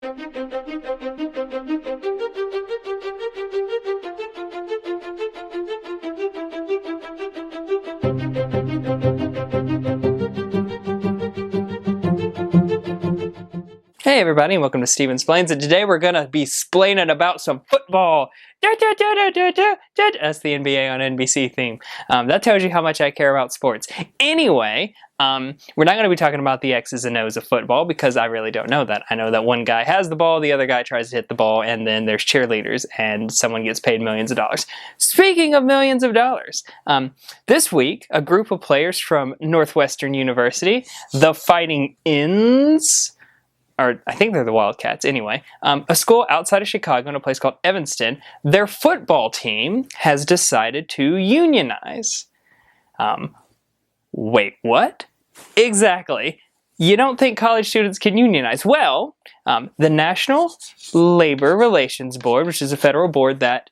Hey everybody, and welcome to Splains, and today we're gonna be splaining about some football. That's the NBA on NBC theme. That tells you how much I care about sports. Anyway, we're not gonna be talking about the X's and O's of football because I really don't know that. I know that one guy has the ball, the other guy tries to hit the ball, and then there's cheerleaders, and someone gets paid millions of dollars. Speaking of millions of dollars, this week, a group of players from Northwestern University, the Fighting Inns, or I think they're the Wildcats anyway, a school outside of Chicago in a place called Evanston, their football team has decided to unionize. Wait, what? Exactly. You don't think college students can unionize? Well, the National Labor Relations Board, which is a federal board that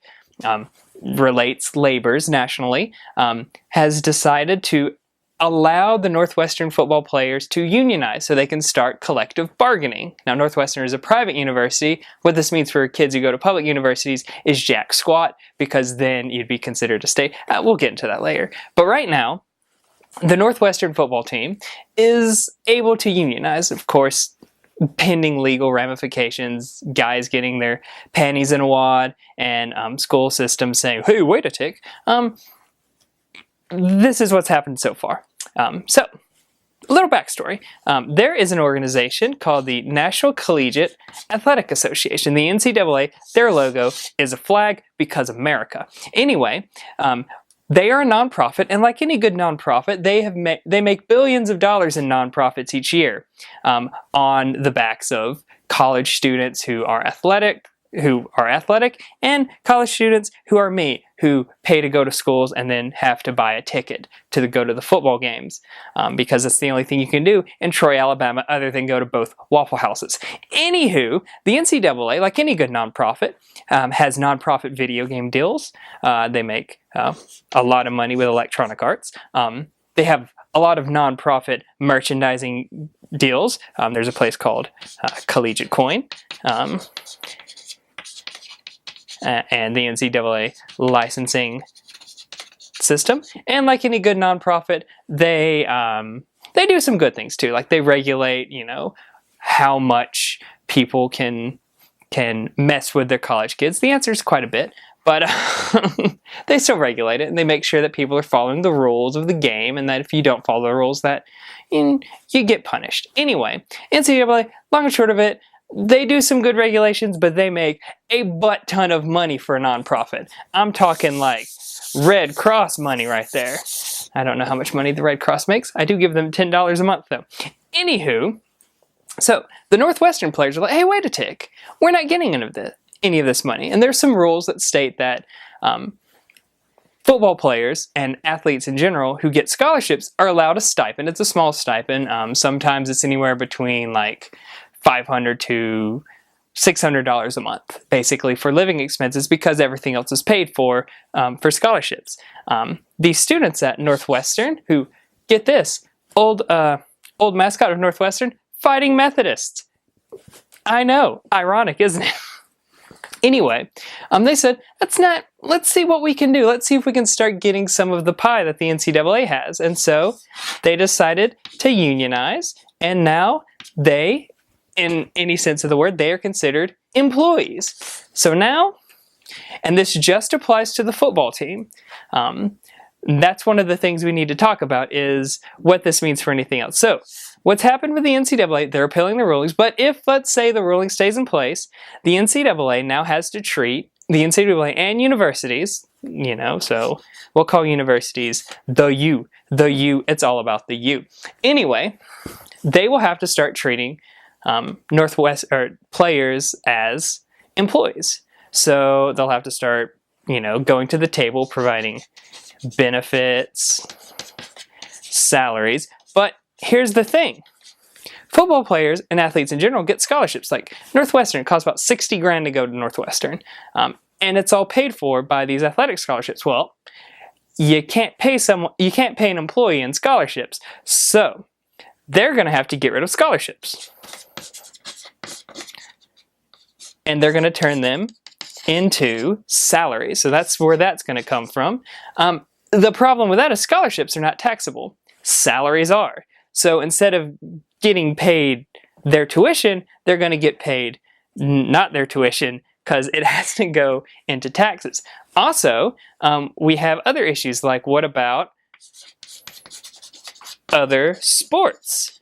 relates labors nationally, has decided to allow the Northwestern football players to unionize so they can start collective bargaining. Now, Northwestern is a private university. What this means for kids who go to public universities is jack squat, because then you'd be considered a state. We'll get into that later. But right now, the Northwestern football team is able to unionize, of course, pending legal ramifications, guys getting their panties in a wad, and school systems saying, hey, wait a tick. This is what's happened so far. So, a little backstory. There is an organization called the National Collegiate Athletic Association. The NCAA, their logo is a flag because America. Anyway, they are a nonprofit, and like any good nonprofit, they make billions of dollars in nonprofits each year on the backs of college students who are athletic, and college students who are me, who pay to go to schools and then have to buy a ticket to go to the football games, because it's the only thing you can do in Troy, Alabama, other than go to both Waffle Houses. Anywho, the NCAA, like any good nonprofit, has nonprofit video game deals. They make a lot of money with electronic arts. They have a lot of nonprofit merchandising deals. There's a place called Collegiate Coin. And the NCAA licensing system. And like any good nonprofit, they do some good things too. Like they regulate, how much people can mess with their college kids. The answer is quite a bit, but they still regulate it, and they make sure that people are following the rules of the game, and that if you don't follow the rules, that you get punished. Anyway, NCAA, long and short of it, they do some good regulations, but they make a butt ton of money for a nonprofit. I'm talking like Red Cross money right there. I don't know how much money the Red Cross makes. I do give them $10 a month though. Anywho, so the Northwestern players are like, hey, wait a tick. We're not getting any of this money. And there's some rules that state that football players and athletes in general who get scholarships are allowed a stipend. It's a small stipend. Sometimes it's anywhere between like $500 to $600 a month, basically, for living expenses, because everything else is paid for scholarships. These students at Northwestern, who, get this, old mascot of Northwestern, Fighting Methodists. I know, ironic, isn't it? Anyway, they said, let's see what we can do. Let's see if we can start getting some of the pie that the NCAA has. And so they decided to unionize, and now they, in any sense of the word, they are considered employees. So now, and this just applies to the football team, that's one of the things we need to talk about, is what this means for anything else. So what's happened with the NCAA, they're appealing the rulings, but if, let's say, the ruling stays in place, the NCAA now has to treat the NCAA and universities, so we'll call universities the U, it's all about the U. Anyway, they will have to start treating players as employees. So they'll have to start, going to the table, providing benefits, salaries. But here's the thing. Football players and athletes in general get scholarships. Like Northwestern, it costs about $60 grand to go to Northwestern. And it's all paid for by these athletic scholarships. Well, you can't pay an employee in scholarships. So they're going to have to get rid of scholarships. and they're going to turn them into salaries. So that's where that's going to come from. The problem with that is scholarships are not taxable. Salaries are. So instead of getting paid their tuition, they're going to get paid not their tuition because it has to go into taxes. Also, we have other issues like what about other sports?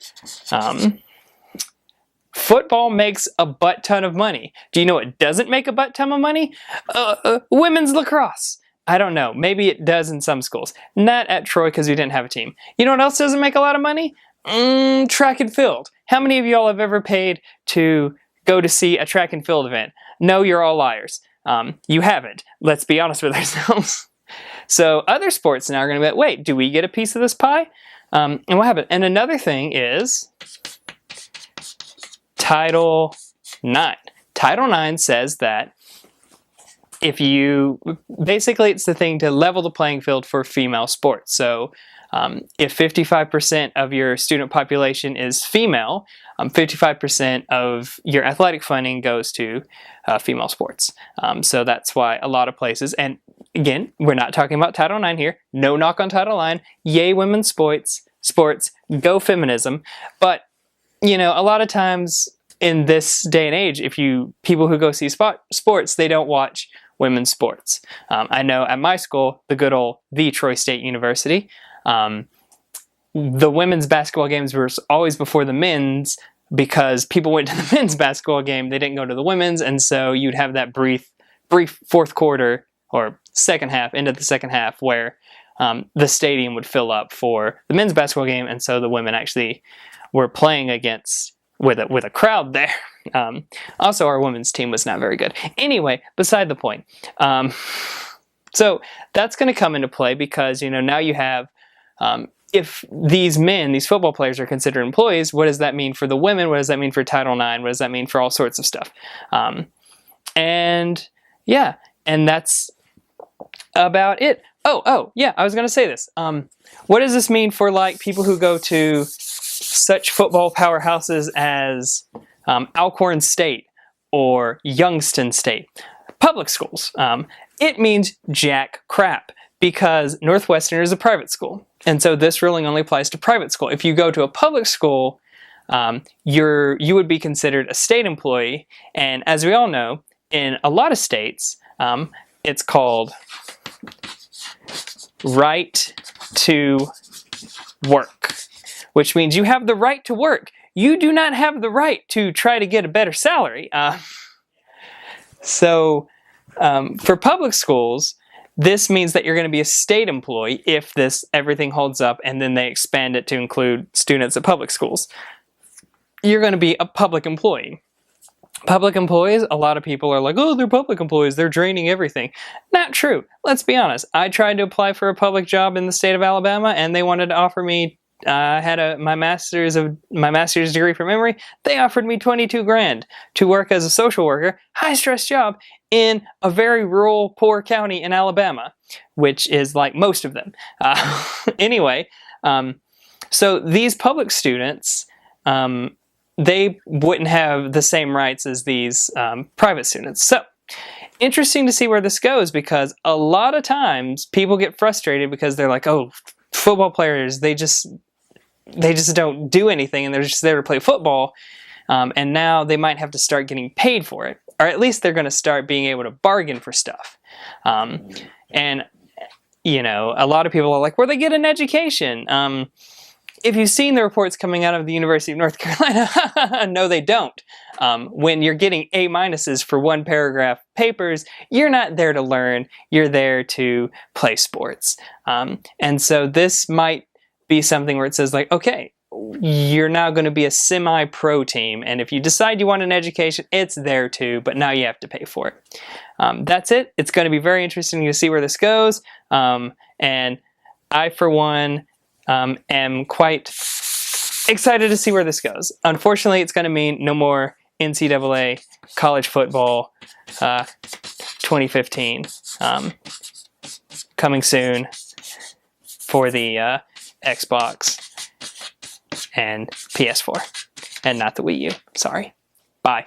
Football makes a butt ton of money. Do you know what doesn't make a butt ton of money? Women's lacrosse. I don't know. Maybe it does in some schools. Not at Troy because we didn't have a team. You know what else doesn't make a lot of money? Track and field. How many of y'all have ever paid to go to see a track and field event? No, you're all liars. You haven't. Let's be honest with ourselves. So other sports now are going to be like, wait, do we get a piece of this pie? And what happened? And another thing is Title IX. Title IX says that basically it's the thing to level the playing field for female sports. So if 55% of your student population is female, 55% of your athletic funding goes to female sports. So that's why a lot of places, and again, we're not talking about Title IX here, no knock on Title IX, yay women's sports, go feminism, but you know, a lot of times in this day and age, people who go see sports, they don't watch women's sports. I know at my school, the Troy State University, the women's basketball games were always before the men's because people went to the men's basketball game, they didn't go to the women's, and so you'd have that brief fourth quarter or second half, into the second half, where the stadium would fill up for the men's basketball game, and so the women actually were playing with a crowd there. Also, our women's team was not very good. Anyway, beside the point. So that's going to come into play because, you know, now you have, if these football players are considered employees, what does that mean for the women? What does that mean for Title IX? What does that mean for all sorts of stuff? And yeah, and that's about it. Oh, yeah, I was going to say this. What does this mean for like people who go to such football powerhouses as Alcorn State or Youngstown State? Public schools. It means jack crap because Northwestern is a private school. And so this ruling only applies to private school. If you go to a public school, you would be considered a state employee. And as we all know, in a lot of states, it's called right to work, which means you have the right to work. You do not have the right to try to get a better salary. So for public schools, this means that you're going to be a state employee if everything holds up and then they expand it to include students at public schools. You're going to be a public employee. Public employees, a lot of people are like, oh, they're public employees, they're draining everything. Not true. Let's be honest. I tried to apply for a public job in the state of Alabama and they wanted to offer me, I had my master's degree from Emory. They offered me $22,000 to work as a social worker, high stress job in a very rural, poor county in Alabama, which is like most of them. Anyway, so these public students, they wouldn't have the same rights as these private students. So interesting to see where this goes because a lot of times people get frustrated because they're like, oh, football players, they just don't do anything and they're just there to play football. And now they might have to start getting paid for it. Or at least they're going to start being able to bargain for stuff. And, you know, a lot of people are like, well, they get an education. If you've seen the reports coming out of the University of North Carolina, no, they don't. When you're getting A- for one paragraph papers, you're not there to learn. You're there to play sports. And so this might be something where it says like, okay, you're now going to be a semi-pro team. And if you decide you want an education, it's there too, but now you have to pay for it. That's it. It's going to be very interesting to see where this goes. And I, for one, am quite excited to see where this goes. Unfortunately, it's going to mean no more NCAA college football 2015 coming soon for the Xbox and PS4 and not the Wii U. Sorry. Bye.